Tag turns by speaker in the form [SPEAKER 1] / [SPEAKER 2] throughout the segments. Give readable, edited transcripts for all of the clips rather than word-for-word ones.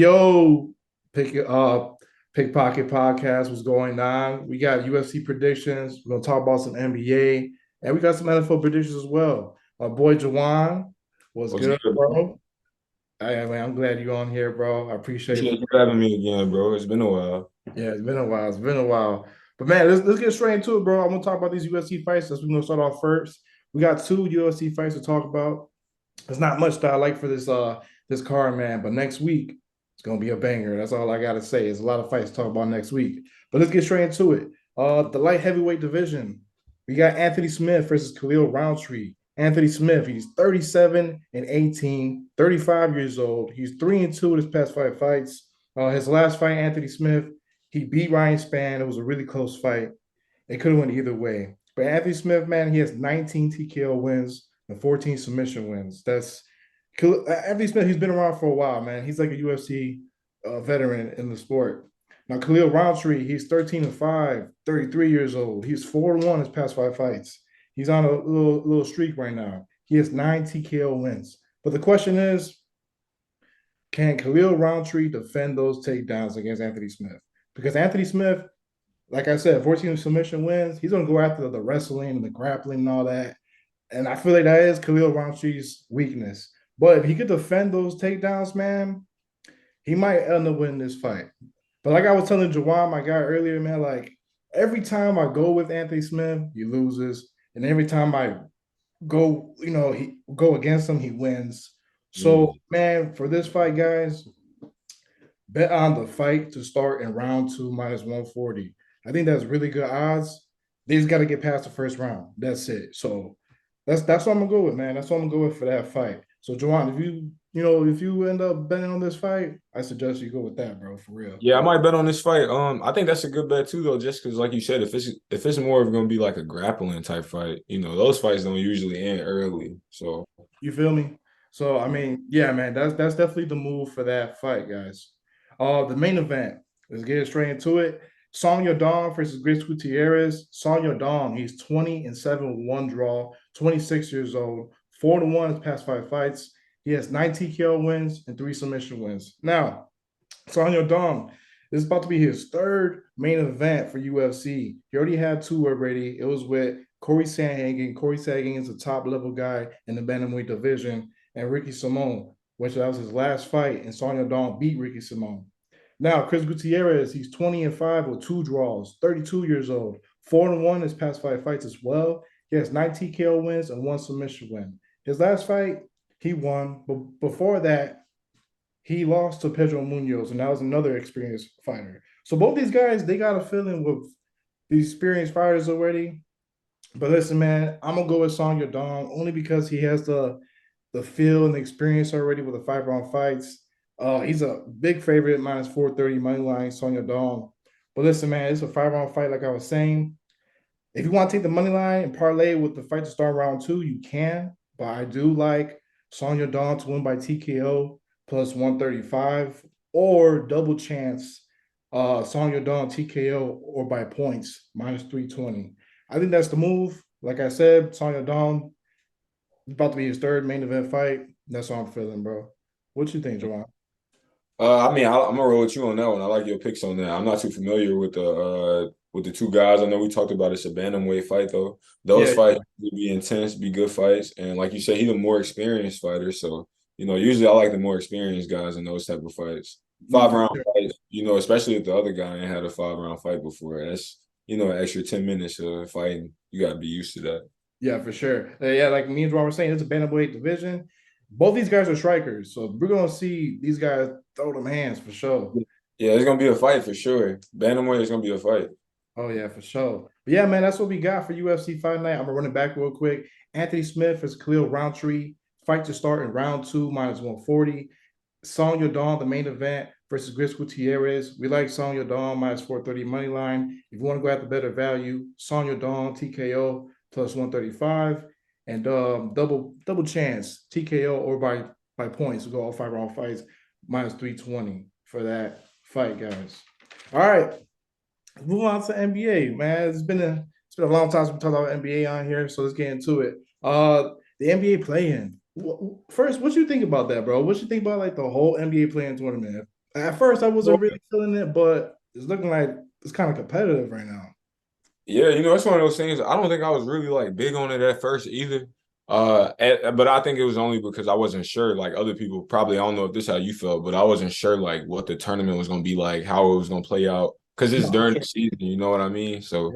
[SPEAKER 1] Yo, pick Pickpocket Podcast. What's going on? We got UFC predictions. We're gonna talk about some NBA, and we got some NFL predictions as well. My boy Jawan was
[SPEAKER 2] What's
[SPEAKER 1] good,
[SPEAKER 2] good, bro?
[SPEAKER 1] bro. Man, I'm glad you're on here, bro. I appreciate it.
[SPEAKER 2] Appreciate you having me again, bro. It's been a while.
[SPEAKER 1] Yeah, it's been a while. It's been a while. But man, let's get straight into it, bro. I'm gonna talk about these UFC fights. That's we're gonna start off first. We got two UFC fights to talk about. There's not much that I like for this card, man. But next week it's gonna be a banger. That's all I gotta say. There's a lot of fights to talk about next week. But let's get straight into it. The light heavyweight division. We got Anthony Smith versus Khalil Roundtree. Anthony Smith, he's 37 and 18, 35 years old. He's 3-2 in his past five fights. His last fight, Anthony Smith, he beat Ryan Spann. It was a really close fight. It could have went either way. But Anthony Smith, man, he has 19 TKO wins and 14 submission wins. That's Anthony Smith. He's been around for a while, man. He's like a UFC veteran in the sport. Now, Khalil Roundtree, he's 13 and 5, 33 years old. He's 4-1 his past five fights. He's on a little streak right now. He has 9 TKO wins. But the question is, can Khalil Roundtree defend those takedowns against Anthony Smith? Because Anthony Smith, like I said, 14 submission wins. He's going to go after the wrestling and the grappling and all that. And I feel like that is Khalil Rountree's weakness. But if he could defend those takedowns, man, he might end up winning this fight. But like I was telling Jawan, my guy earlier, man, like every time I go with Anthony Smith, he loses. And every time I go, he go against him, he wins. So,
[SPEAKER 2] Mm.
[SPEAKER 1] man, for this fight, guys, bet on the fight to start in round two minus 140. I think that's really good odds. They just got to get past the first round. That's it. So that's what I'm gonna go with, man. That's what I'm gonna go with for that fight. So Juwan, if you end up betting on this fight, I suggest you go with that, bro, for real.
[SPEAKER 2] Yeah, I might bet on this fight. I think that's a good bet too, though, just because, like you said, if it's more of gonna be like a grappling type fight, those fights don't usually end early. So
[SPEAKER 1] You feel me? So I mean, yeah, man, that's definitely the move for that fight, guys. The main event. Let's get straight into it. Song Yadong versus Grace Gutierrez. Song Yadong, he's 20 and 7 with one draw, 26 years old, 4-1 his past five fights. He has 9 TKO wins and 3 submission wins. Now, Song Yadong, this is about to be his third main event for UFC. He already had two already. It was with Corey Sandhagen. Corey Sandhagen is a top level guy in the bantamweight division, and Ricky Simon, which that was his last fight, and Sonya Dawn beat Ricky Simon. Now, Chris Gutierrez, he's 20 and 5 with two draws, 32 years old, 4-1 his past five fights as well. He has 9 TKO wins and one submission win. His last fight, he won, but before that, he lost to Pedro Munoz, and that was another experienced fighter. So both these guys, they got a feeling with these experienced fighters already. But listen, man, I'm gonna go with Song Yadong only because he has the feel and the experience already with the 5 round fights. He's a big favorite, minus 430 money line, Sonya Dong. But listen, man, it's a 5 round fight, like I was saying. If you want to take the money line and parlay with the fight to start round two, you can. But I do like Sonya Dong to win by TKO plus 135 or double chance Sonya Dong TKO or by points minus 320. I think that's the move. Like I said, Sonya Dong about to be his third main event fight. That's how I'm feeling, bro. What you think, Joanne?
[SPEAKER 2] I'm gonna roll with you on that one. I like your picks on that. I'm not too familiar with the two guys. I know we talked about it's a bantamweight fight though. Those
[SPEAKER 1] Yeah,
[SPEAKER 2] fights will be intense, be good fights, and like you said, he's a more experienced fighter. So usually I like the more experienced guys in those type of fights.
[SPEAKER 1] yeah,
[SPEAKER 2] Five
[SPEAKER 1] for
[SPEAKER 2] round
[SPEAKER 1] sure.
[SPEAKER 2] fights, especially if the other guy ain't had a 5 round fight before. That's an extra 10 minutes of fighting. You got to be used to that.
[SPEAKER 1] Yeah, for sure. Yeah, like me and Joanne were saying, it's a bantamweight division. Both these guys are strikers, so we're gonna see these guys throw them hands for sure.
[SPEAKER 2] Yeah, it's gonna be a fight for sure. Bantamweight is gonna be a fight.
[SPEAKER 1] Oh yeah, for sure. But yeah, man, that's what we got for UFC Fight Night. I'm gonna run it back real quick. Anthony Smith is Khalil Roundtree. Fight to start in round two minus 140. Song Yadong, the main event versus Chris Gutierrez. We like Song Yadong minus 430 money line. If you want to go after better value, Song Yadong TKO plus 135 and double chance TKO or by points to go all 5 round fights minus 320 for that fight, guys. All right, move on to NBA, man. It's been a long time since we talked about NBA on here, so let's get into it. The NBA play-in. First, what you think about that, bro? What you think about like the whole NBA play-in tournament? At first, I wasn't really feeling it, but it's looking like it's kind of competitive right now.
[SPEAKER 2] Yeah, it's one of those things. I don't think I was really like big on it at first either. But I think it was only because I wasn't sure. Like other people probably, I don't know if this is how you felt, but I wasn't sure like what the tournament was going to be like, how it was going to play out, because it's
[SPEAKER 1] No, for
[SPEAKER 2] during the
[SPEAKER 1] sure.
[SPEAKER 2] season. You know what I mean? So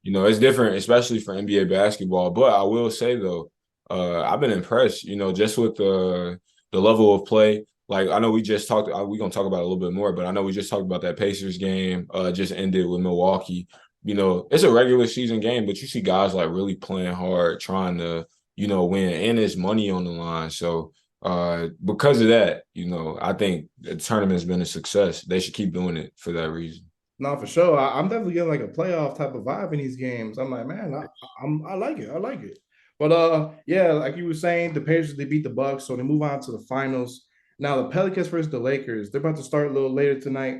[SPEAKER 1] Yeah.
[SPEAKER 2] it's different, especially for NBA basketball. But I will say though, I've been impressed. Just with the level of play. Like I know we just talked. We're gonna talk about it a little bit more, but I know we just talked about that Pacers game. Just ended with Milwaukee. It's a regular season game, but you see guys like really playing hard, trying to, win, and there's money on the line. So, because of that, I think the tournament's been a success. They should keep doing it for that reason.
[SPEAKER 1] No, for sure. I'm definitely getting like a playoff type of vibe in these games. I'm like, man, I like it. I like it. But yeah, like you were saying, the Pacers they beat the Bucks, so they move on to the finals. Now the Pelicans versus the Lakers. They're about to start a little later tonight.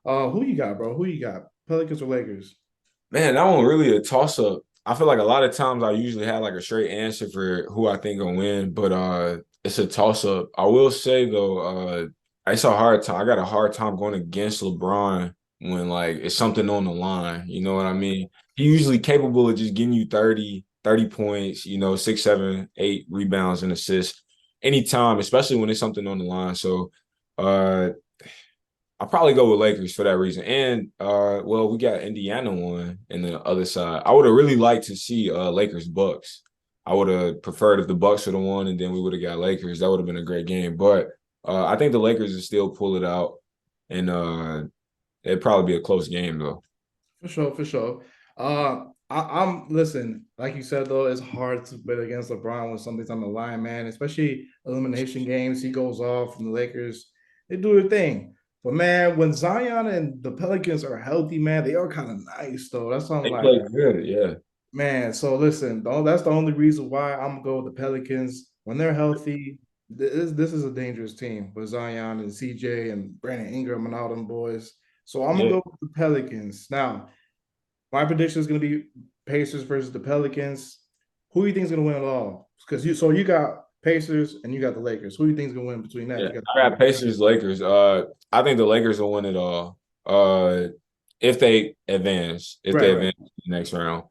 [SPEAKER 1] Who you got, bro? Who you got? Pelicans or Lakers?
[SPEAKER 2] Man, that one really a toss up. I feel like a lot of times I usually have like a straight answer for who I think will win, but it's a toss up. I will say though, it's a hard time. I got a hard time going against LeBron when like it's something on the line. You know what I mean? He's usually capable of just giving you 30 points, 6, 7, 8 rebounds and assists anytime, especially when it's something on the line. So uh I'll probably go with Lakers for that reason. And well, we got Indiana one in the other side. I would have really liked to see Lakers Bucks. I would have preferred if the Bucks would have won and then we would have got Lakers. That would have been a great game. But I think the Lakers will still pull it out. And it'd probably be a close game though.
[SPEAKER 1] For sure, for sure. I'm listen, like you said though, it's hard to bet against LeBron when something's on the line, man. Especially elimination games. He goes off, and the Lakers they do their thing. But man, when Zion and the Pelicans are healthy, man, they are kind of nice though. That's something
[SPEAKER 2] They
[SPEAKER 1] like,
[SPEAKER 2] play good, yeah.
[SPEAKER 1] man. So listen, that's the only reason why I'm gonna go with the Pelicans when they're healthy. This is a dangerous team with Zion and CJ and Brandon Ingram and all them boys. So I'm gonna
[SPEAKER 2] Yeah.
[SPEAKER 1] go with the Pelicans now. My prediction is going to be Pacers versus the Pelicans. Who do you think is going to win it all? Because you got Pacers and you got the Lakers. Who do you think is going to win between that?
[SPEAKER 2] Yeah,
[SPEAKER 1] You got
[SPEAKER 2] I got Pacers, Lakers. I think the Lakers will win it all. If they advance, if
[SPEAKER 1] right,
[SPEAKER 2] they
[SPEAKER 1] right.
[SPEAKER 2] advance to the next round.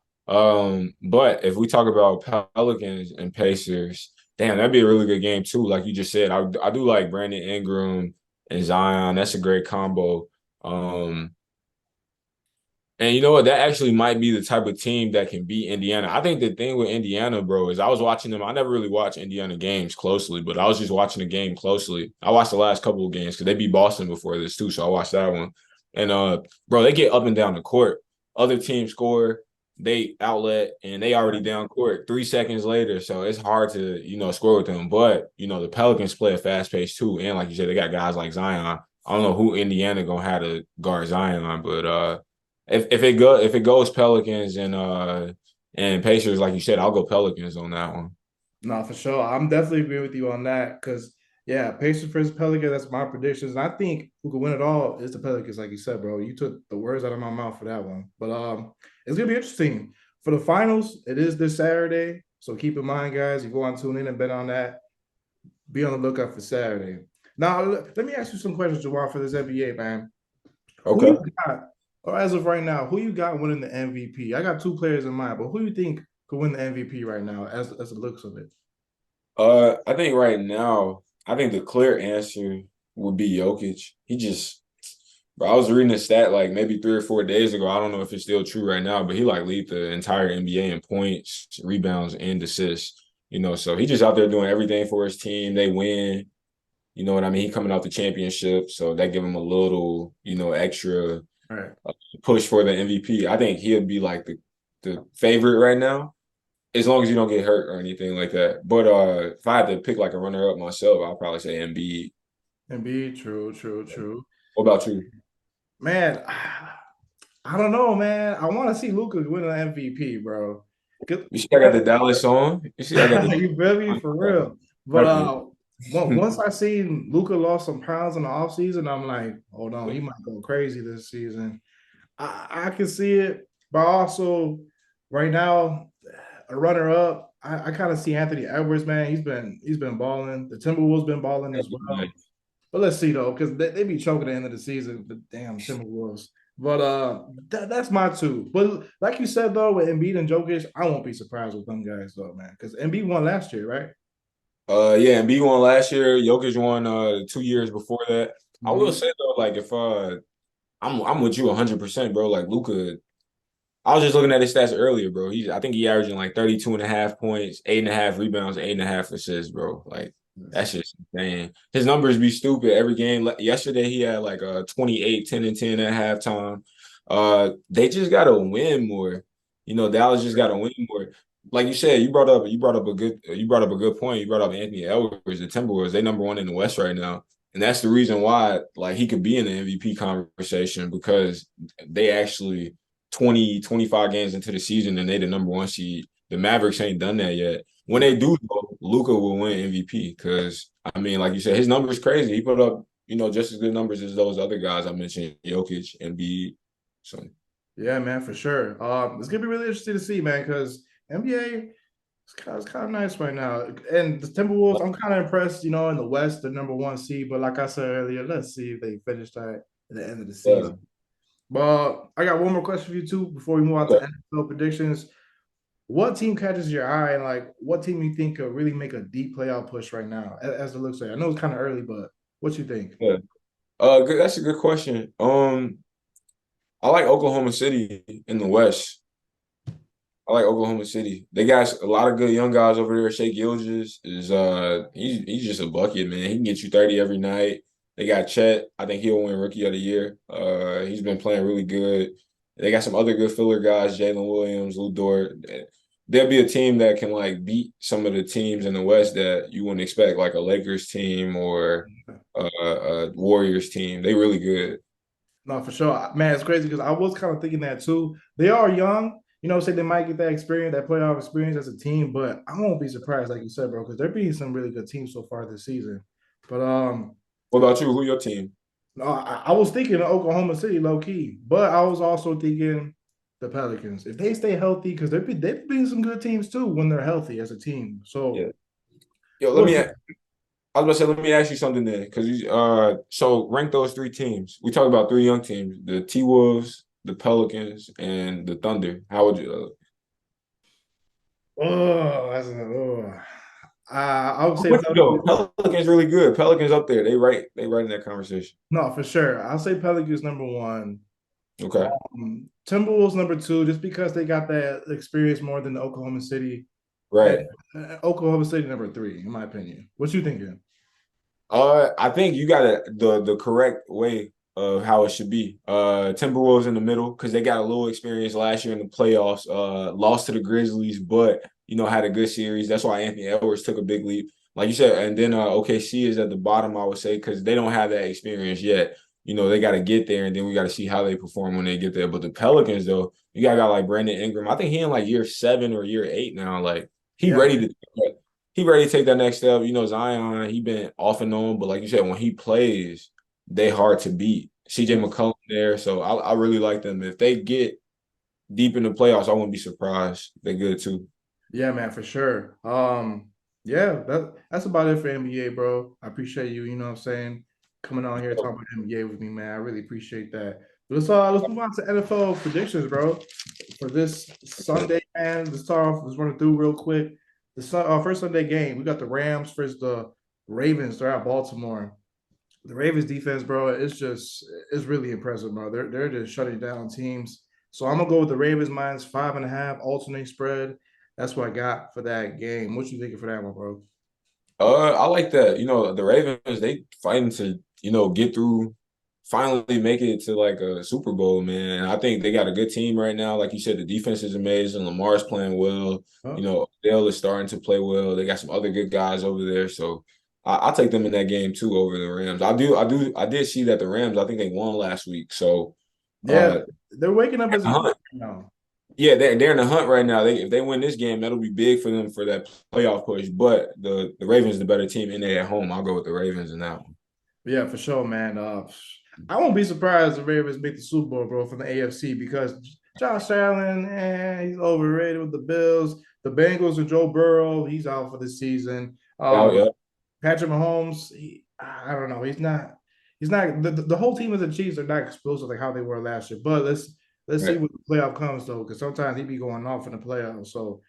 [SPEAKER 2] But if we talk about Pelicans and Pacers, damn, that'd be a really good game too. Like you just said, I do like Brandon Ingram and Zion. That's a great combo. Um, and you know what? That actually might be the type of team that can beat Indiana. I think the thing with Indiana, bro, is I was watching them. I never really watch Indiana games closely, but I was just watching the game closely. I watched the last couple of games because they beat Boston before this too, so I watched that one. And bro, they get up and down the court. Other teams score, they outlet, and they already down court 3 seconds later. So it's hard to score with them. But the Pelicans play a fast pace too, and like you said, they got guys like Zion. I don't know who Indiana gonna have to guard Zion, but if it goes Pelicans and Pacers, like you said, I'll go Pelicans on that one.
[SPEAKER 1] No, for sure. I'm definitely agree with you on that because yeah, Pacers versus Pelicans. That's my predictions. And I think who could win it all is the Pelicans, like you said, bro. You took the words out of my mouth for that one. But it's gonna be interesting for the finals. It is this Saturday, so keep in mind, guys. You go on tune in and bet on that. Be on the lookout for Saturday. Now, let me ask you some questions, Jawar, for this NBA, man. Who you
[SPEAKER 2] Okay.
[SPEAKER 1] got, or as of right now, who you got winning the MVP? I got two players in mind, but who you think could win the MVP right now, as it looks of it?
[SPEAKER 2] I think right now, I think the clear answer would be Jokic. Bro, I was reading a stat like maybe 3 or 4 days ago. I don't know if it's still true right now, but he like lead the entire NBA in points, rebounds, and assists. So he just out there doing everything for his team. They win. You know what I mean? He coming off the championship, so that give him a little, extra
[SPEAKER 1] All right.
[SPEAKER 2] push for the MVP. I think he'll be like the favorite right now, as long as you don't get hurt or anything like that. But if I had to pick like a runner up myself, I'll probably say Embiid.
[SPEAKER 1] And be true, true, true.
[SPEAKER 2] What about you?
[SPEAKER 1] Man, I don't know, man. I want to see Luca win an MVP, bro.
[SPEAKER 2] You see, I got the Dallas on. You see, I got the
[SPEAKER 1] You feel me? For real. But
[SPEAKER 2] record.
[SPEAKER 1] once I seen Luca lost some pounds in the offseason, I'm like, hold on, he might go crazy this season. I can see it, but also right now, a runner up. I kind of see Anthony Edwards, man. He's been balling. The Timberwolves been balling as well. But let's see though, because they be choking at the end of the season, the damn Timberwolves. But that's my two. But like you said though, with Embiid and Jokic, I won't be surprised with them guys though, man. Because Embiid won last year, right?
[SPEAKER 2] Yeah, and B won last year. Jokic won 2 years before that. I will
[SPEAKER 1] Mm-hmm.
[SPEAKER 2] say though, like if I'm with you 100%, bro. Like Luca, I was just looking at his stats earlier, bro. I think he averaging like 32 and a half points, 8.5 rebounds, 8.5 assists, bro. Like that's just insane. His numbers be stupid every game. Like, yesterday he had like 28, 10 and 10 at halftime. They just gotta win more. Dallas just gotta win more. Like you said, you brought up a good point. You brought up Anthony Edwards, the Timberwolves. They number one in the West right now. And that's the reason why like he could be in the MVP conversation because they actually 20, 25 games into the season and they the number one seed. The Mavericks ain't done that yet. When
[SPEAKER 1] Yeah.
[SPEAKER 2] they do, though, Luca will win MVP because I mean, like you said, his numbers crazy. He put up, just as good numbers as those other guys I mentioned, Jokic and B. So
[SPEAKER 1] Yeah, man, for sure. It's gonna be really interesting to see, man, because NBA it's kind of nice right now. And the Timberwolves, I'm kind of impressed, in the West, the number one seed. But like I said earlier, let's see if they finish that at the end of the
[SPEAKER 2] yeah.
[SPEAKER 1] season. But I got one more question for you too before we move on to
[SPEAKER 2] Okay.
[SPEAKER 1] NFL predictions. What team catches your eye, and like what team you think could really make a deep playoff push right now, as it looks like? I know it's kind of early, but what you think?
[SPEAKER 2] Yeah. Good. That's a good question. I like Oklahoma City in the West. I like Oklahoma City. They got a lot of good young guys over there. Shea Gilgeous is he's just a bucket, man. He can get you 30 every night. They got Chet. I think he'll win Rookie of the Year. He's been playing really good. They got some other good filler guys, Jalen Williams, Lou Dort. There'll be a team that can like beat some of the teams in the West that you wouldn't expect, like a Lakers team or a Warriors team. They really good.
[SPEAKER 1] No, for sure, man. It's crazy because I was kind of thinking that too. They are young, say they might get that experience, that playoff experience as a team, but I won't be surprised, like you said, bro, because they're beating some really good teams so far this season. But
[SPEAKER 2] What about you? Who your team?
[SPEAKER 1] no, I was thinking of Oklahoma City, low key, but I was also thinking the Pelicans. If they stay healthy, because they've been some good teams too when they're healthy as a team.
[SPEAKER 2] Yeah.
[SPEAKER 1] So
[SPEAKER 2] Yo,
[SPEAKER 1] we'll see.
[SPEAKER 2] I was about to say, let me ask you something then, because so rank those three teams. We talked about three young teams: the T Wolves, the Pelicans, and the Thunder. How would you?
[SPEAKER 1] Oh, I would
[SPEAKER 2] I'm
[SPEAKER 1] say
[SPEAKER 2] with you
[SPEAKER 1] Pelicans.
[SPEAKER 2] though. Pelicans really good. Pelicans up there. They right in that conversation.
[SPEAKER 1] No, for sure. I'll say Pelicans number one.
[SPEAKER 2] Okay.
[SPEAKER 1] Timberwolves number two, just because they got that experience more than the Oklahoma City. And
[SPEAKER 2] Right.
[SPEAKER 1] Oklahoma City number three, in my opinion. What you thinking?
[SPEAKER 2] I think you got it the correct way of how it should be. Timberwolves in the middle because they got a little experience last year in the playoffs. Lost to the Grizzlies, but had a good series. That's why Anthony Edwards took a big leap, like you said. And then OKC is at the bottom, I would say, because they don't have that experience yet. They got to get there, and then we got to see how they perform when they get there. But the Pelicans, though, you got a guy like Brandon Ingram. I think he in like year 7 or year 8 now. Like he
[SPEAKER 1] Yeah,
[SPEAKER 2] ready to he ready to take that next step. Zion, he been off and on, but like you said, when he plays, they hard to beat. CJ
[SPEAKER 1] yeah,
[SPEAKER 2] McCollum there, so I really like them. If they get deep in the playoffs, I wouldn't be surprised. They're good too.
[SPEAKER 1] yeah, man, for sure. Yeah, that's about it for NBA, bro. I appreciate you, what I'm saying, coming on here talking about NBA with me, man. I really appreciate that. But let's move on to NFL predictions, bro. For this Sunday, man. Let's start off, let's run it through real quick. First Sunday game, we got the Rams versus the Ravens. They're at Baltimore. The Ravens defense, bro, it's really impressive, bro. They're just shutting down teams. So I'm gonna go with the Ravens minus 5.5 alternate spread. That's what I got for that game. What you thinking for that one, bro?
[SPEAKER 2] I like that. The Ravens, they fighting to, get through, finally make it to like a Super Bowl, man. I think they got a good team right now. Like you said, the defense is amazing. Lamar's playing well.
[SPEAKER 1] Huh?
[SPEAKER 2] Dale is starting to play well. They got some other good guys over there. So I'll take them in that game too over the Rams. I did see that the Rams, I think they won last week. So
[SPEAKER 1] Yeah,
[SPEAKER 2] uh
[SPEAKER 1] they're waking up as a team now.
[SPEAKER 2] yeah, they're in the hunt right now. If they win this game, that'll be big for them for that playoff push. But the Ravens the better team and they at home. I'll go with the Ravens in that one.
[SPEAKER 1] Yeah, for sure, man. I won't be surprised if Ravens make the Super Bowl, bro, from the AFC because Josh Allen, he's overrated with the Bills. The Bengals and Joe Burrow, he's out for the season.
[SPEAKER 2] Yeah, yeah.
[SPEAKER 1] Patrick Mahomes, I don't know. He's not the whole team of the Chiefs are not explosive like how they were last year. But let's see
[SPEAKER 2] Right,
[SPEAKER 1] what the playoff comes though, because sometimes he be going off in the playoffs. So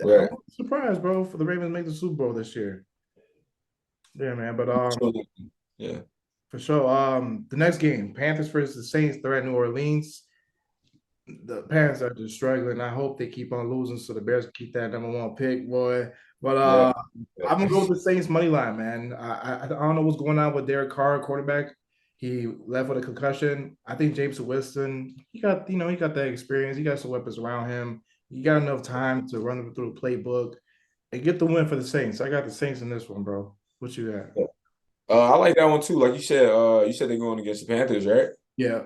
[SPEAKER 1] I'm
[SPEAKER 2] right.
[SPEAKER 1] surprised, bro, for the Ravens to make the Super Bowl this year. Yeah, man. But
[SPEAKER 2] So, yeah,
[SPEAKER 1] for sure. The next game, Panthers versus the Saints. They're at New Orleans. The Panthers are just struggling. I hope they keep on losing so the Bears can keep that number one pick, boy. But
[SPEAKER 2] yeah.
[SPEAKER 1] I'm gonna go with the Saints money line, man. I don't know what's going on with Derek Carr, quarterback. He left with a concussion. I think James Winston, he got that experience. He got some weapons around him. He got enough time to run them through the playbook and get the win for the Saints. I got the Saints in this one, bro. What you got?
[SPEAKER 2] I like that one too. Like you said they're going against the Panthers, right?
[SPEAKER 1] Yeah.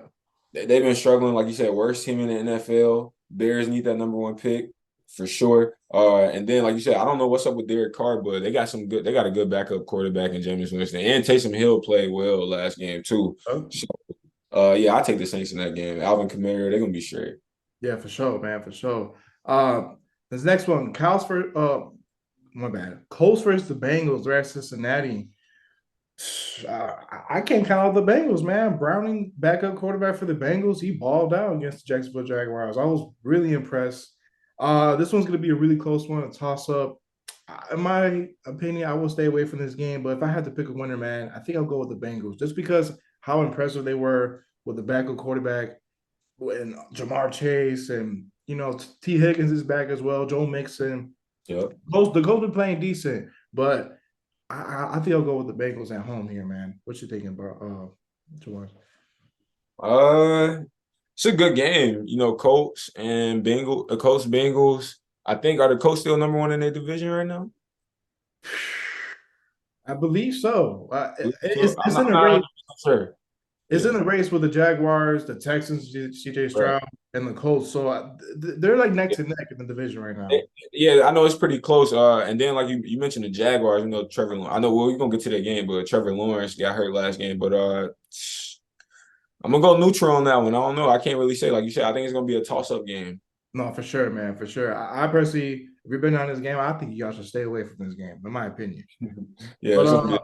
[SPEAKER 2] They've been struggling, like you said, worst team in the NFL. Bears need that number one pick for sure. And then, like you said, I don't know what's up with Derek Carr, but they got some good. They got a good backup quarterback in Jameis Winston, and Taysom Hill played well last game too.
[SPEAKER 1] Oh,
[SPEAKER 2] So, yeah, I take the Saints in that game. Alvin Kamara, they're gonna be straight.
[SPEAKER 1] yeah, for sure, man, for sure. This next one, Cows for my bad. Colts versus the Bengals. They're at Cincinnati. I can't count out the Bengals, man. Browning, backup quarterback for the Bengals, he balled out against the Jacksonville Jaguars. I was really impressed. This one's going to be a really close one, a toss up. In my opinion, I will stay away from this game. But if I had to pick a winner, man, I think I'll go with the Bengals just because how impressive they were with the backup quarterback and Jamar Chase and T. Higgins is back as well. Joe Mixon.
[SPEAKER 2] Yep.
[SPEAKER 1] The Colts been playing decent, but I think I'll go with the Bengals at home here, man. What you thinking, bro? Jamar?
[SPEAKER 2] Uh, it's a good game. Colts and Colts Bengals. I think are the Colts still number one in their division right now?
[SPEAKER 1] I believe so.
[SPEAKER 2] So I'm
[SPEAKER 1] It's
[SPEAKER 2] not,
[SPEAKER 1] in
[SPEAKER 2] I'm
[SPEAKER 1] a
[SPEAKER 2] not
[SPEAKER 1] race.
[SPEAKER 2] 100% sure.
[SPEAKER 1] It's
[SPEAKER 2] Yeah.
[SPEAKER 1] in a race with the Jaguars, the Texans, C.J.
[SPEAKER 2] Right.
[SPEAKER 1] Stroud, and the Colts. So they're like neck to neck in the division right now.
[SPEAKER 2] Yeah, I know it's pretty close. And then like you mentioned the Jaguars, Trevor. I know we're gonna get to that game, but Trevor Lawrence got hurt last game. But I'm gonna go neutral on that one. I don't know. I can't really say. Like you said, I think it's gonna be a toss-up game.
[SPEAKER 1] No, for sure, man, for sure. I personally, if you've been on this game, I think y'all should stay away from this game, in my opinion.
[SPEAKER 2] Yeah,
[SPEAKER 1] But
[SPEAKER 2] it's gonna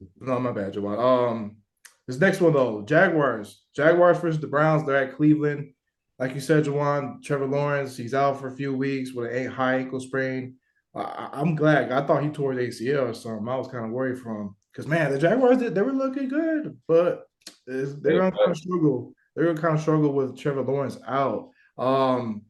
[SPEAKER 2] be.
[SPEAKER 1] no, my bad, Jawan. This next one though, Jaguars versus the Browns. They're at Cleveland. Like you said, Jawan, Trevor Lawrence, he's out for a few weeks with an high ankle sprain. I'm glad. I thought he tore his ACL or something. I was kind of worried for him because man, the Jaguars they were looking good, but they're gonna kind of struggle. They're gonna kind of struggle with Trevor Lawrence out. Um,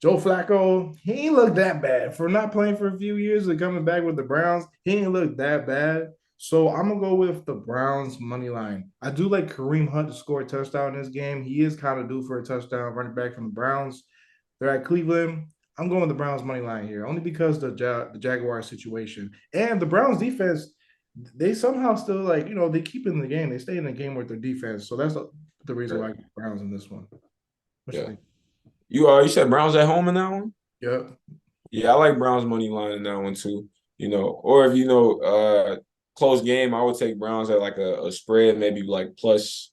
[SPEAKER 1] Joe Flacco, he ain't look that bad for not playing for a few years and coming back with the Browns. He ain't look that bad. So I'm gonna go with the Browns money line. I do like Kareem Hunt to score a touchdown in this game. He is kind of due for a touchdown running back from the Browns. They're at Cleveland. I'm going with the Browns money line here, only because the Jaguar situation and the Browns defense. They somehow still they keep in the game. They stay in the game with their defense. So that's the reason why I get the Browns in this one. What you
[SPEAKER 2] Yeah.
[SPEAKER 1] think?
[SPEAKER 2] You said Browns at home in that one?
[SPEAKER 1] Yep.
[SPEAKER 2] Yeah, I like Browns money line in that one too. Or if close game, I would take Browns at like a spread, maybe like plus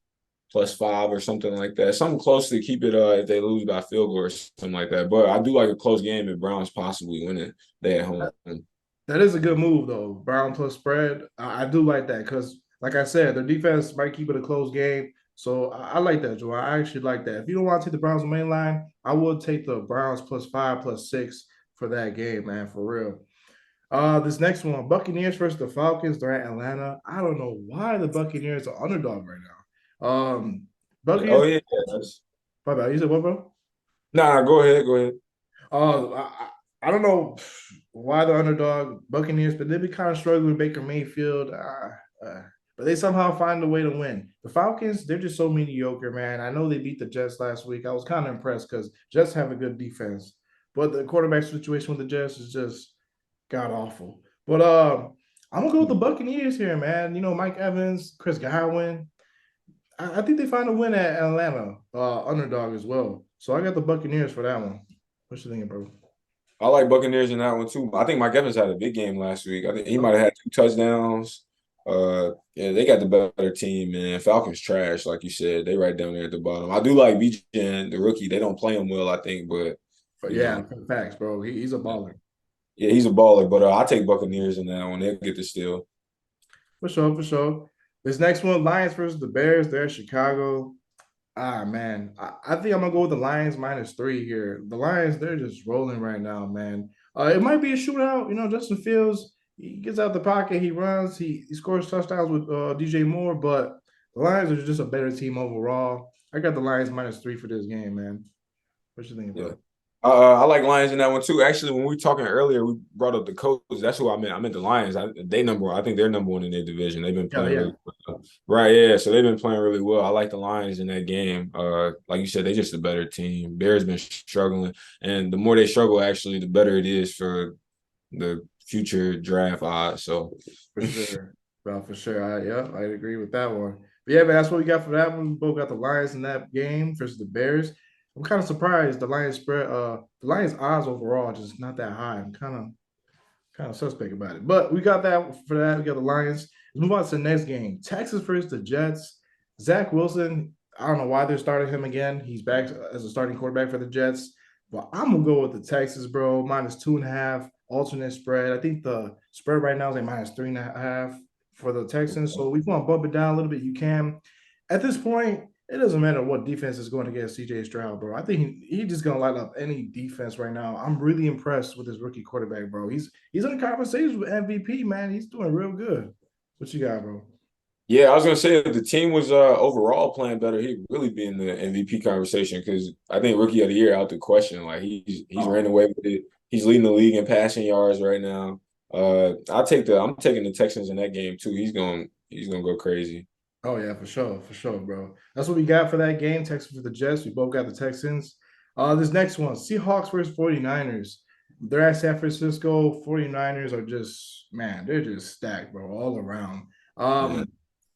[SPEAKER 2] 5 or something like that. Something close to keep it if they lose by field goal or something like that. But I do like a close game if Browns possibly win it. They at home.
[SPEAKER 1] That is a good move, though. Brown plus spread. I do like that because, like I said, their defense might keep it a close game. So I like that, Joe. I actually like that. If you don't want to take the Browns main line, I would take the Browns plus 5, plus 6 for that game, man, for real. This next one, Buccaneers versus the Falcons. They're at Atlanta. I don't know why the Buccaneers are underdog right now. Buccaneers.
[SPEAKER 2] Oh yeah, yes.
[SPEAKER 1] My bad. You said what, bro?
[SPEAKER 2] Nah, go ahead, go ahead.
[SPEAKER 1] Uh, I don't know why the underdog Buccaneers, but they've been kind of struggling with Baker Mayfield. But they somehow find a way to win. The Falcons, they're just so mediocre, man. I know they beat the Jets last week. I was kind of impressed because Jets have a good defense, but the quarterback situation with the Jets is just god awful. But I'm gonna go with the Buccaneers here, man. Mike Evans, Chris Godwin. I think they find a win at Atlanta, underdog as well. So I got the Buccaneers for that one. What you thinking, bro?
[SPEAKER 2] I like Buccaneers in that one too. I think Mike Evans had a big game last week. I think he might have had 2 touchdowns. Yeah, they got the better team, man. Falcons trash, like you said. They right down there at the bottom. I do like BJ, the rookie. They don't play him well, I think, but
[SPEAKER 1] But
[SPEAKER 2] you
[SPEAKER 1] yeah,
[SPEAKER 2] know,
[SPEAKER 1] facts, bro. He's a baller.
[SPEAKER 2] yeah, he's a baller. But I take Buccaneers in that one. They'll get the steal.
[SPEAKER 1] For sure, for sure. This next one, Lions versus the Bears. They're Chicago. Ah, man. I think I'm gonna go with the Lions -3 here. The Lions, they're just rolling right now, man. It might be a shootout. Justin Fields, he gets out the pocket, he runs, he scores touchdowns with DJ Moore, but the Lions are just a better team overall. I got the Lions -3 for this game, man. What you think,
[SPEAKER 2] Yeah.
[SPEAKER 1] bro?
[SPEAKER 2] I like Lions in that one too. Actually, when we were talking earlier, we brought up the coach. That's who I meant. I meant the Lions. They number one. I think they're number one in their division. They've been
[SPEAKER 1] Yeah,
[SPEAKER 2] playing
[SPEAKER 1] yeah,
[SPEAKER 2] really well. Right, yeah. So they've been playing really well. I like the Lions in that game. Like you said, they're just a better team. Bears been struggling, and the more they struggle, actually, the better it is for the future draft odds. So
[SPEAKER 1] for sure. Well, for sure. I agree with that one. But yeah, man, that's what we got for that one. We both got the Lions in that game versus the Bears. I'm kind of surprised the Lions odds overall are just not that high. I'm kind of suspect about it. But we got that for that. We got the Lions. Let's move on to the next game. Texas versus the Jets. Zach Wilson, I don't know why they're starting him again. He's back as a starting quarterback for the Jets. But I'm gonna go with the Texas, bro. -2.5 alternate spread. I think the spread right now is like -3.5 for the Texans. So we want to bump it down a little bit. You can. At this point, it doesn't matter what defense is going against CJ Stroud, bro. I think he's just gonna light up any defense right now. I'm really impressed with his rookie quarterback, bro. He's in conversations with MVP, man. He's doing real good. What you got, bro?
[SPEAKER 2] yeah, I was gonna say if the team was overall playing better, he'd really be in the MVP conversation because I think rookie of the year out the question. Like he's ran
[SPEAKER 1] Oh,
[SPEAKER 2] away with it. He's leading the league in passing yards right now. I'm taking the Texans in that game too. He's gonna go crazy.
[SPEAKER 1] oh yeah, for sure, bro. That's what we got for that game. Texans for the Jets. We both got the Texans. This next one, Seahawks versus 49ers. They're at San Francisco. 49ers are just, man, they're just stacked, bro, all around.
[SPEAKER 2] Yeah.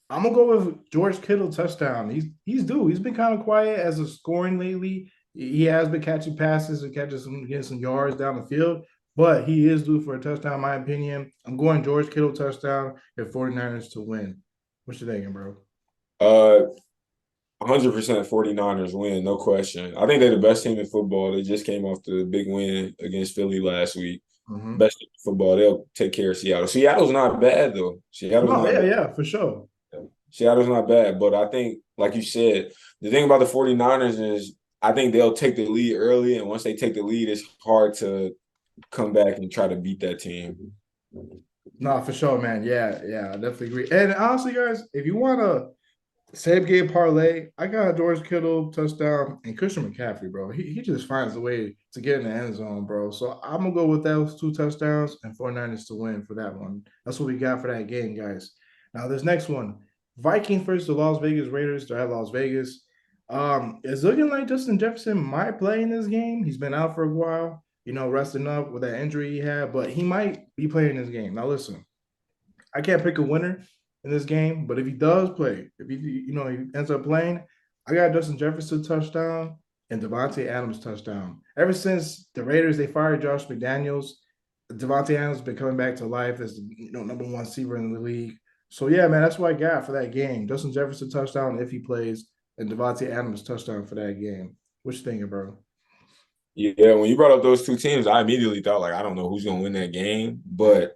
[SPEAKER 1] I'm gonna go with George Kittle touchdown. He's due. He's been kind of quiet as a scoring lately. He has been catching passes and getting some yards down the field, but he is due for a touchdown, in my opinion. I'm going George Kittle touchdown and 49ers to win. What you thinking, bro?
[SPEAKER 2] Uh 100% 49ers win, no question. I think they're the best team in football. They just came off the big win against Philly last week.
[SPEAKER 1] Mm-hmm.
[SPEAKER 2] Best team in football. They'll take care of Seattle. Seattle's not bad though. Seattle's
[SPEAKER 1] No,
[SPEAKER 2] not
[SPEAKER 1] yeah,
[SPEAKER 2] bad.
[SPEAKER 1] yeah, for sure.
[SPEAKER 2] Seattle's not bad, but I think, like you said, the thing about the 49ers is I think they'll take the lead early, and once they take the lead, it's hard to come back and try to beat that team.
[SPEAKER 1] No, for sure, man. Yeah, yeah, I definitely agree. And honestly, guys, if you want to same game parlay. I got George Kittle touchdown and Christian McCaffrey, bro. He just finds a way to get in the end zone, bro. So I'm gonna go with those two touchdowns and 49ers to win for that one. That's what we got for that game, guys. Now this next one, Vikings versus the Las Vegas Raiders. They're at Las Vegas. It's looking like Justin Jefferson might play in this game. He's been out for a while, resting up with that injury he had, but he might be playing this game. Now listen, I can't pick a winner in this game, but if he does play, if he ends up playing, I got Justin Jefferson touchdown and Devontae Adams touchdown. Ever since the Raiders they fired Josh McDaniels, Devontae Adams has been coming back to life as the number one receiver in the league. So yeah, man, that's what I got for that game. Justin Jefferson touchdown if he plays, and Devontae Adams touchdown for that game. What you thinking, bro?
[SPEAKER 2] Yeah, when you brought up those two teams, I immediately thought like I don't know who's gonna win that game, but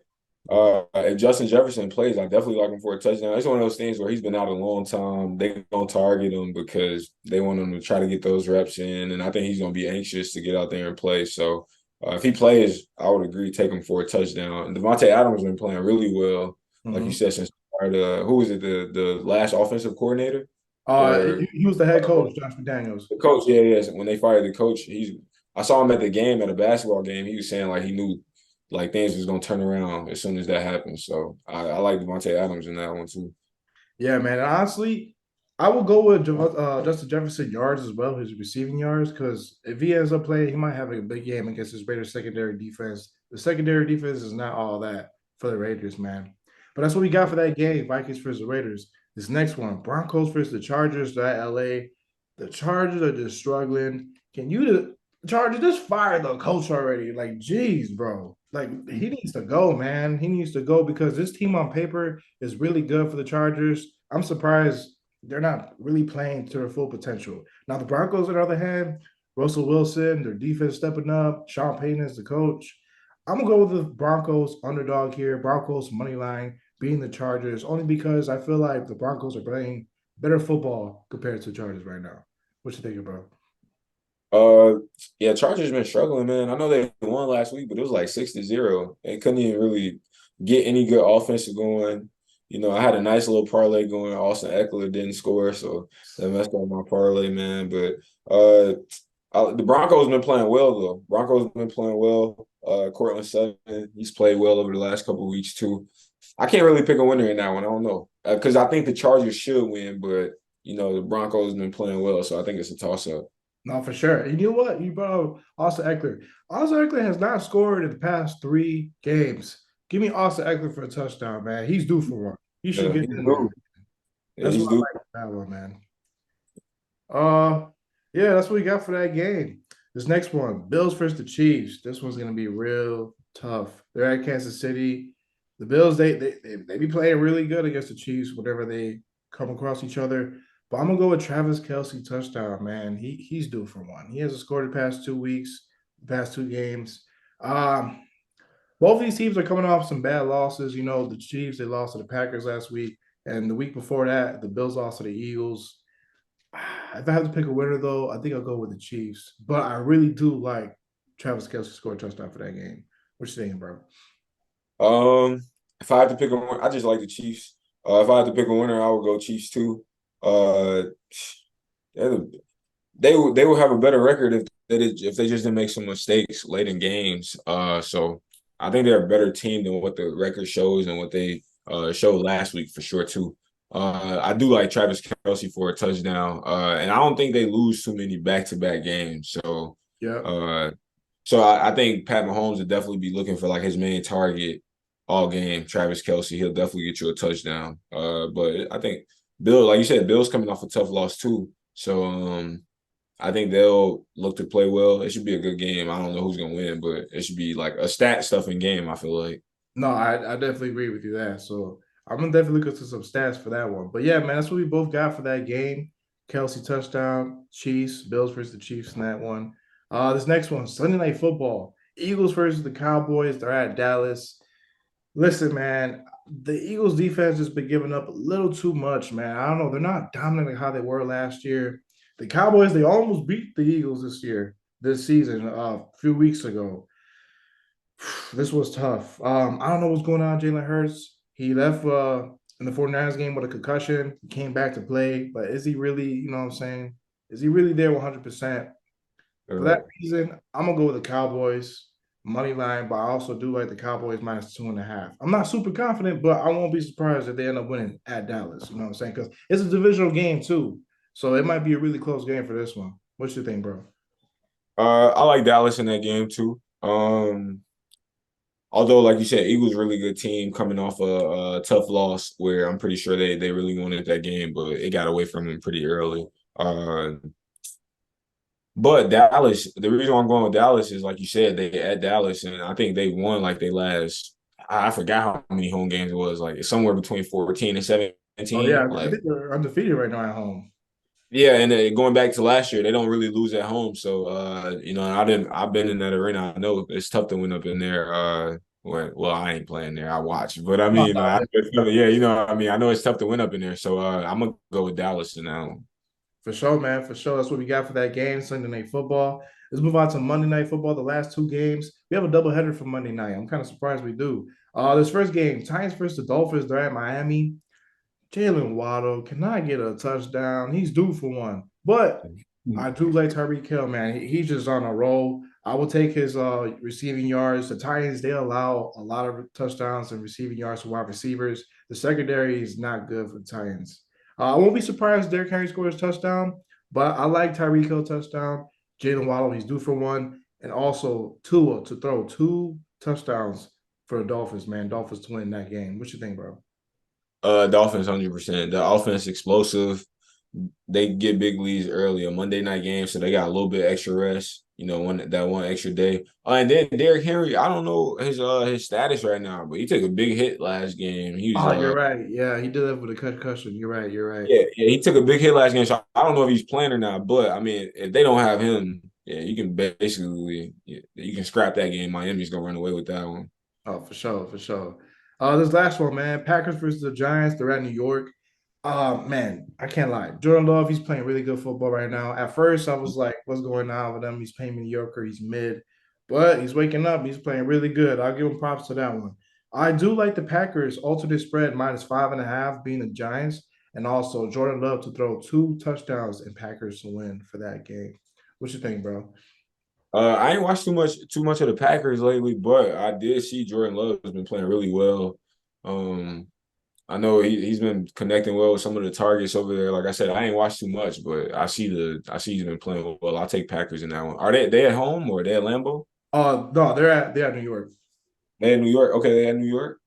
[SPEAKER 2] if Justin Jefferson plays, I definitely like him for a touchdown. It's one of those things where he's been out a long time. They don't target him because they want him to try to get those reps in, and I think he's gonna be anxious to get out there and play. So if he plays, I would agree take him for a touchdown. And Devontae Adams has been playing really well, like you
[SPEAKER 1] Mm-hmm.
[SPEAKER 2] said, since who was it the last offensive coordinator or
[SPEAKER 1] He was the head coach, Josh McDaniels.
[SPEAKER 2] the coach? Yeah, yeah. When they fired the coach, I saw him at the game at a basketball game. He was saying like he knew like things was gonna turn around as soon as that happened. So I like Devontae Adams in that one too.
[SPEAKER 1] Yeah, man. And honestly, I will go with Justin Jefferson yards as well, his receiving yards, because if he ends up playing, he might have a big game against his Raiders secondary defense. The secondary defense is not all that for the Raiders, man. But that's what we got for that game, Vikings versus the Raiders. This next one, Broncos versus the Chargers, that LA. The Chargers are just struggling. The Chargers just fired the coach already? Like, geez, bro. Like, he needs to go, man. He needs to go because this team on paper is really good for the Chargers. I'm surprised they're not really playing to their full potential. Now, the Broncos, on the other hand, Russell Wilson, their defense stepping up. Sean Payton is the coach. I'm gonna go with the Broncos underdog here. Broncos money line being the Chargers, only because I feel like the Broncos are playing better football compared to the Chargers right now. What you think, bro?
[SPEAKER 2] Uh, yeah, Chargers been struggling, man. I know they won last week, but it was like 6-0. They couldn't even really get any good offensive going. I had a nice little parlay going. Austin Eckler didn't score, so that messed up my parlay, man. But the Broncos been playing well though. Broncos been playing well. Cortland Sutton, he's played well over the last couple of weeks too. I can't really pick a winner in that one. I don't know because I think the Chargers should win, but the Broncos been playing well, so I think it's a toss up.
[SPEAKER 1] No, for sure. And you know what? You brought up Austin Eckler. Austin Eckler has not scored in the past 3 games. Give me Austin Eckler for a touchdown, man. He's due for one. He should
[SPEAKER 2] Yeah,
[SPEAKER 1] get
[SPEAKER 2] he's
[SPEAKER 1] in there.
[SPEAKER 2] due. Yeah,
[SPEAKER 1] That's
[SPEAKER 2] he's
[SPEAKER 1] what I
[SPEAKER 2] due.
[SPEAKER 1] like about that one, man. Uh, yeah, that's what we got for that game. This next one, Bills versus the Chiefs. This one's gonna be real tough. They're at Kansas City. The Bills, they be playing really good against the Chiefs whenever they come across each other. But I'm gonna go with Travis Kelce touchdown, man. He's due for one. He hasn't scored the past 2 weeks, the past 2 games. Um, both of these teams are coming off some bad losses. The Chiefs, they lost to the Packers last week, and the week before that, the Bills lost to the Eagles. If I have to pick a winner, though, I think I'll go with the Chiefs. But I really do like Travis Kelce to score a touchdown for that game. What you thinking, bro?
[SPEAKER 2] Um, if I had to pick a winner, I just like the Chiefs. If I had to pick a winner, I would go Chiefs too. Uh, they would have a better record if they just didn't make some mistakes late in games. So I think they're a better team than what the record shows and what they showed last week for sure too. I do like Travis Kelce for a touchdown, and I don't think they lose too many back-to-back games. So,
[SPEAKER 1] Yeah.
[SPEAKER 2] uh, so I think Pat Mahomes would definitely be looking for like his main target all game. Travis Kelce, he'll definitely get you a touchdown. But I think Bill, like you said, Bill's coming off a tough loss too. So I think they'll look to play well. It should be a good game. I don't know who's gonna win, but it should be like a stat stuffing game, I feel like.
[SPEAKER 1] No, I definitely agree with you there. So I'm gonna definitely look into some stats for that one. But yeah, man, that's what we both got for that game. Kelsey touchdown, Chiefs, Bills versus the Chiefs in that one. This next one, Sunday Night Football. Eagles versus the Cowboys. They're at Dallas. Listen, man, the Eagles defense has been giving up a little too much, man. I don't know. They're not dominant like how they were last year. The Cowboys, they almost beat the Eagles this season, a few weeks ago. This was tough. I don't know what's going on, Jalen Hurts. He left in the 49ers game with a concussion. He came back to play, but is he really, you know what I'm saying? Is he really there 100%? For that
[SPEAKER 2] Uh,
[SPEAKER 1] reason, I'm going to go with the Cowboys money line, but I also do like the Cowboys -2.5. I'm not super confident, but I won't be surprised if they end up winning at Dallas. You know what I'm saying? Because it's a divisional game, too. So it might be a really close game for this one. What you think, bro?
[SPEAKER 2] I like Dallas in that game too. Although, like you said, Eagles really good team coming off a tough loss where I'm pretty sure they really wanted that game, but it got away from them pretty early. Uh, but Dallas, the reason why I'm going with Dallas is like you said, they at Dallas, and I think they won like they last. I forgot how many home games it was. Like it's somewhere between 14 and
[SPEAKER 1] Oh,
[SPEAKER 2] 17.
[SPEAKER 1] yeah. I
[SPEAKER 2] Like
[SPEAKER 1] think they're undefeated right now at home.
[SPEAKER 2] yeah, and going back to last year, they don't really lose at home. So I've been in that arena. I know it's tough to win up in there. Well, I ain't playing there. I watch, but I
[SPEAKER 1] No,
[SPEAKER 2] mean,
[SPEAKER 1] no,
[SPEAKER 2] yeah, I mean, I know it's tough to win up in there. So I'm gonna go with Dallas now.
[SPEAKER 1] for sure, man. For sure. That's what we got for that game, Sunday Night Football. Let's move on to Monday Night Football. The last 2 games. We have a doubleheader for Monday night. I'm kind of surprised we do. This first game, Titans versus the Dolphins. They're at Miami. Jalen Waddle cannot get a touchdown. He's due for one. But I do like Tyreek Hill, man. He's just on a roll. I will take his receiving yards. The Titans, they allow a lot of touchdowns and receiving yards to wide receivers. The secondary is not good for the Titans. I won't be surprised if Derrick Henry scores a touchdown, but I like Tyreek Hill touchdown. Jalen Waddle, he's due for one. And also Tua to throw 2 touchdowns for the Dolphins, man. Dolphins to win that game. What you think, bro?
[SPEAKER 2] Dolphins 100%. The offense explosive. They get big leads early, a Monday night game, so they got a little bit extra rest. One extra day. And then Derrick Henry, I don't know his status right now, but he took a big hit last game. He was
[SPEAKER 1] Oh, you're right. Yeah, he did that with a concussion. You're right. You're right.
[SPEAKER 2] yeah, he took a big hit last game. So I don't know if he's playing or not, but I mean, if they don't have him, yeah, you can basically you can scrap that game. Miami's gonna run away with that one.
[SPEAKER 1] Oh, for sure, for sure. This last one, man. Packers versus the Giants. They're at New York. Man, I can't lie. Jordan Love, he's playing really good football right now. At first, I was like, what's going on with him? He's playing mediocre, he's mid, but he's waking up. He's playing really good. I'll give him props to that one. I do like the Packers alternate spread -5.5 being the Giants, and also Jordan Love to throw 2 touchdowns and Packers to win for that game. What you think, bro?
[SPEAKER 2] I ain't watched too much of the Packers lately, but I did see Jordan Love has been playing really well. Um, I know he's been connecting well with some of the targets over there. Like I said, I ain't watched too much, but I see he's been playing well. I'll take Packers in that one. Are they at home or they at Lambeau?
[SPEAKER 1] No, they're at New York.
[SPEAKER 2] They in New York. Okay, they at New York.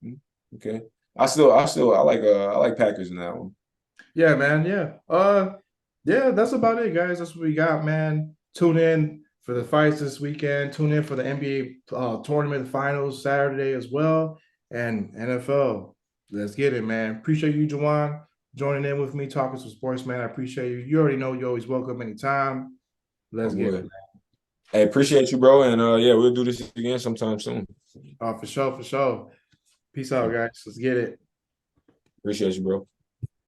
[SPEAKER 2] Okay. I like Packers in that one.
[SPEAKER 1] Yeah, man. Yeah. Yeah, that's about it, guys. That's what we got, man. Tune in for the fights this weekend. Tune in for the NBA tournament finals Saturday as well. And NFL. Let's get it, man. Appreciate you, Jawan, joining in with me, talking some sports, man. I appreciate you. You already know you're always welcome anytime.
[SPEAKER 2] Oh
[SPEAKER 1] Let's get it.
[SPEAKER 2] boy. Hey, appreciate you, bro. And yeah, we'll do this again sometime soon.
[SPEAKER 1] For sure, for sure. Peace out, guys. Let's get it.
[SPEAKER 2] Appreciate you, bro.